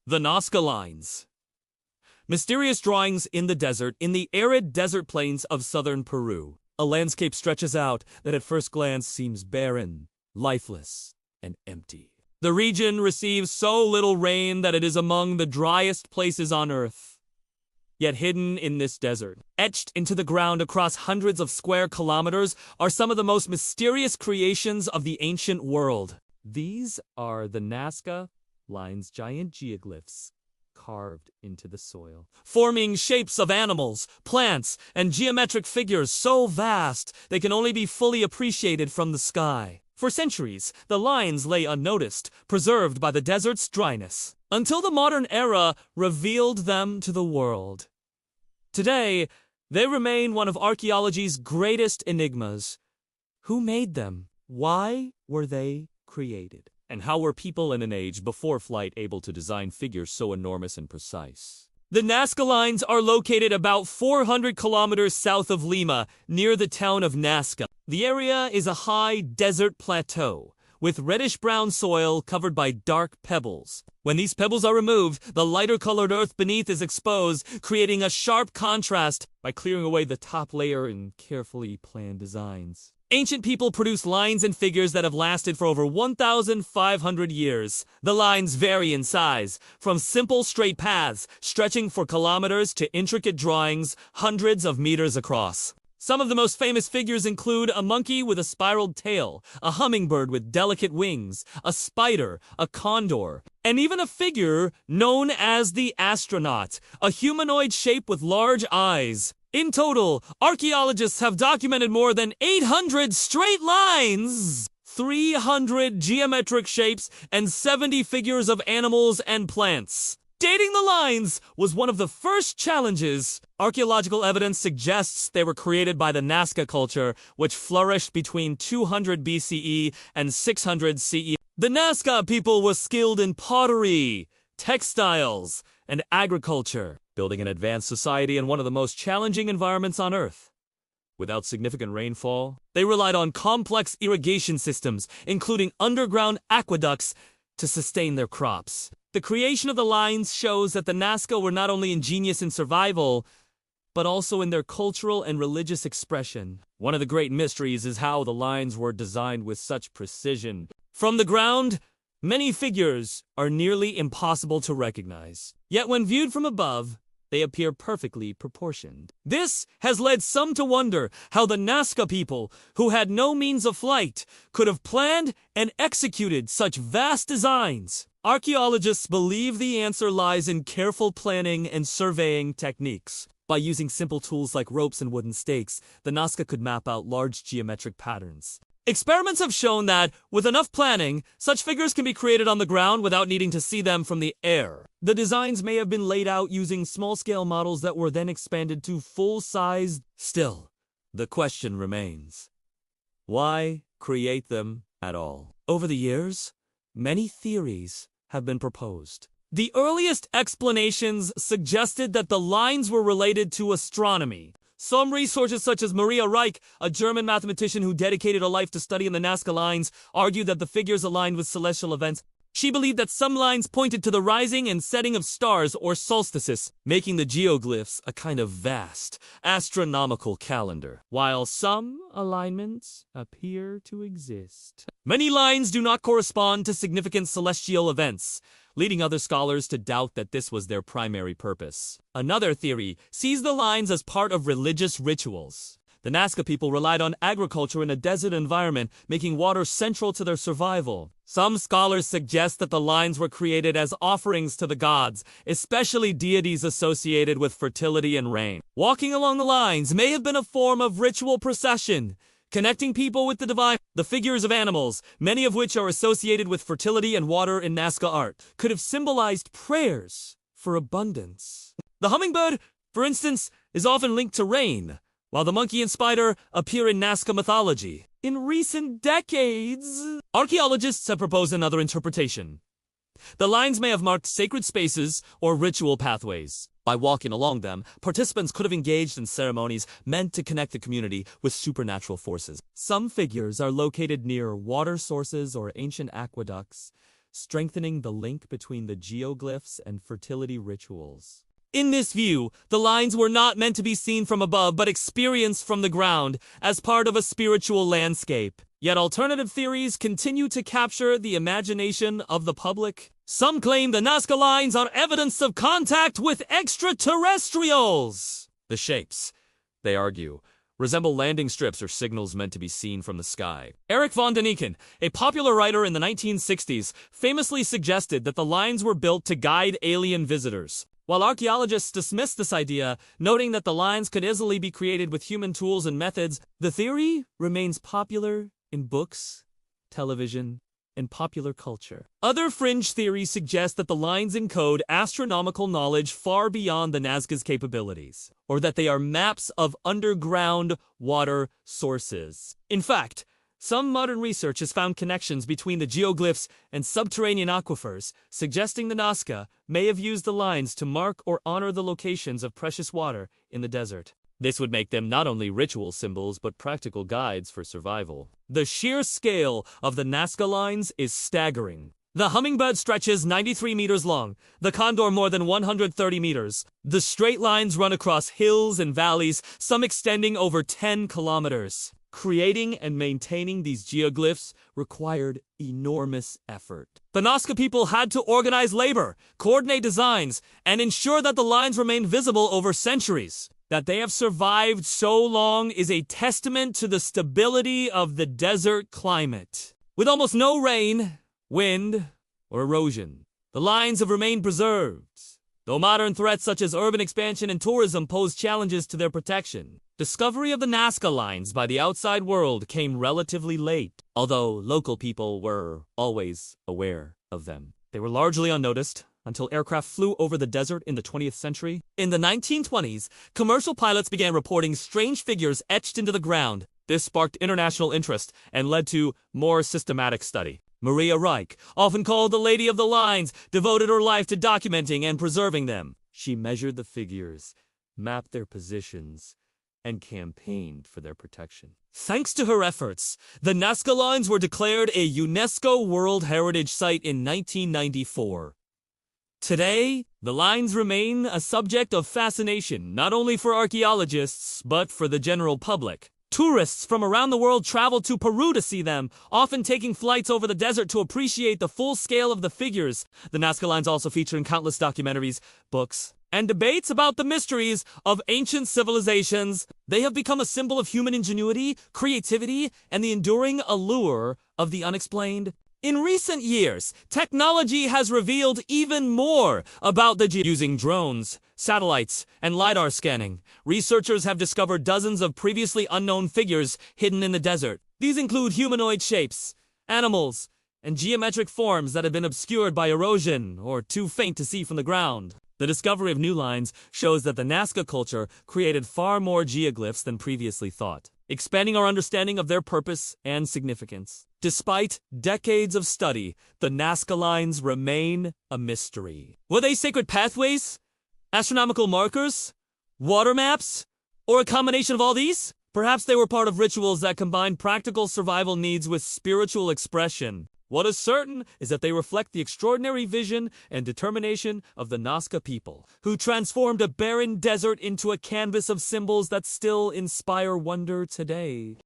The Nazca Lines. Mysterious drawings in the desert, in the arid desert plains of southern Peru. A landscape stretches out that at first glance seems barren, lifeless, and empty. The region receives so little rain that it is among the driest places on Earth. Yet hidden in this desert, etched into the ground across hundreds of square kilometers, are some of the most mysterious creations of the ancient world. These are the Nazca Lines, giant geoglyphs carved into the soil, forming shapes of animals, plants, and geometric figures so vast they can only be fully appreciated from the sky. For centuries, the lines lay unnoticed, preserved by the desert's dryness, until the modern era revealed them to the world. Today, they remain one of archaeology's greatest enigmas. Who made them? Why were they created? And how were people in an age before flight able to design figures so enormous and precise? The Nazca Lines are located about 400 kilometers south of Lima, near the town of Nazca. The area is a high desert plateau, with reddish-brown soil covered by dark pebbles. When these pebbles are removed, the lighter-colored earth beneath is exposed, creating a sharp contrast by clearing away the top layer in carefully planned designs. Ancient people produced lines and figures that have lasted for over 1,500 years. The lines vary in size, from simple straight paths stretching for kilometers to intricate drawings hundreds of meters across. Some of the most famous figures include a monkey with a spiraled tail, a hummingbird with delicate wings, a spider, a condor, and even a figure known as the astronaut, a humanoid shape with large eyes. In total, archaeologists have documented more than 800 straight lines, 300 geometric shapes, and 70 figures of animals and plants. Dating the lines was one of the first challenges. Archaeological evidence suggests they were created by the Nazca culture, which flourished between 200 BCE and 600 CE. The Nazca people were skilled in pottery, textiles, and agriculture, building an advanced society in one of the most challenging environments on Earth. Without significant rainfall, they relied on complex irrigation systems, including underground aqueducts, to sustain their crops. The creation of the lines shows that the Nazca were not only ingenious in survival, but also in their cultural and religious expression. One of the great mysteries is how the lines were designed with such precision. From the ground, many figures are nearly impossible to recognize. Yet when viewed from above, they appear perfectly proportioned. This has led some to wonder how the Nazca people, who had no means of flight, could have planned and executed such vast designs. Archaeologists believe the answer lies in careful planning and surveying techniques. By using simple tools like ropes and wooden stakes, the Nazca could map out large geometric patterns. Experiments have shown that, with enough planning, such figures can be created on the ground without needing to see them from the air. The designs may have been laid out using small-scale models that were then expanded to full-size. Still, the question remains: why create them at all? Over the years, many theories have been proposed. The earliest explanations suggested that the lines were related to astronomy. Some researchers, such as Maria Reich, a German mathematician who dedicated a life to studying the Nazca Lines, argued that the figures aligned with celestial events. She believed that some lines pointed to the rising and setting of stars or solstices, making the geoglyphs a kind of vast, astronomical calendar, while some alignments appear to exist. Many lines do not correspond to significant celestial events, leading other scholars to doubt that this was their primary purpose. Another theory sees the lines as part of religious rituals. The Nazca people relied on agriculture in a desert environment, making water central to their survival. Some scholars suggest that the lines were created as offerings to the gods, especially deities associated with fertility and rain. Walking along the lines may have been a form of ritual procession, connecting people with the divine. The figures of animals, many of which are associated with fertility and water in Nazca art, could have symbolized prayers for abundance. The hummingbird, for instance, is often linked to rain, while the monkey and spider appear in Nazca mythology. In recent decades, archaeologists have proposed another interpretation. The lines may have marked sacred spaces or ritual pathways. By walking along them, participants could have engaged in ceremonies meant to connect the community with supernatural forces. Some figures are located near water sources or ancient aqueducts, strengthening the link between the geoglyphs and fertility rituals. In this view, the lines were not meant to be seen from above but experienced from the ground as part of a spiritual landscape. Yet alternative theories continue to capture the imagination of the public. Some claim the Nazca Lines are evidence of contact with extraterrestrials. The shapes, they argue, resemble landing strips or signals meant to be seen from the sky. Erich von Däniken, a popular writer in the 1960s, famously suggested that the lines were built to guide alien visitors. While archaeologists dismissed this idea, noting that the lines could easily be created with human tools and methods, the theory remains popular in books, television, and popular culture. Other fringe theories suggest that the lines encode astronomical knowledge far beyond the Nazca's capabilities, or that they are maps of underground water sources. In fact, some modern research has found connections between the geoglyphs and subterranean aquifers, suggesting the Nazca may have used the lines to mark or honor the locations of precious water in the desert. This would make them not only ritual symbols but practical guides for survival. The sheer scale of the Nazca Lines is staggering. The hummingbird stretches 93 meters long, the condor more than 130 meters. The straight lines run across hills and valleys, some extending over 10 kilometers. Creating and maintaining these geoglyphs required enormous effort. The Nazca people had to organize labor, coordinate designs, and ensure that the lines remained visible over centuries. That they have survived so long is a testament to the stability of the desert climate. With almost no rain, wind, or erosion, the lines have remained preserved, though modern threats such as urban expansion and tourism pose challenges to their protection. Discovery of the Nazca Lines by the outside world came relatively late, although local people were always aware of them. They were largely unnoticed until aircraft flew over the desert in the 20th century. In the 1920s, commercial pilots began reporting strange figures etched into the ground. This sparked international interest and led to more systematic study. Maria Reich, often called the Lady of the Lines, devoted her life to documenting and preserving them. She measured the figures, mapped their positions, and campaigned for their protection. Thanks to her efforts, the Nazca Lines were declared a UNESCO World Heritage Site in 1994. Today, the lines remain a subject of fascination not only for archaeologists, but for the general public. Tourists from around the world travel to Peru to see them, often taking flights over the desert to appreciate the full scale of the figures. The Nazca Lines also feature in countless documentaries, books, and debates about the mysteries of ancient civilizations. They have become a symbol of human ingenuity, creativity, and the enduring allure of the unexplained. In recent years, technology has revealed even more about using drones, satellites, and LiDAR scanning. Researchers have discovered dozens of previously unknown figures hidden in the desert. These include humanoid shapes, animals, and geometric forms that have been obscured by erosion or too faint to see from the ground. The discovery of new lines shows that the Nazca culture created far more geoglyphs than previously thought, expanding our understanding of their purpose and significance. Despite decades of study, the Nazca Lines remain a mystery. Were they sacred pathways? Astronomical markers? Water maps? Or a combination of all these? Perhaps they were part of rituals that combined practical survival needs with spiritual expression. What is certain is that they reflect the extraordinary vision and determination of the Nazca people, who transformed a barren desert into a canvas of symbols that still inspire wonder today.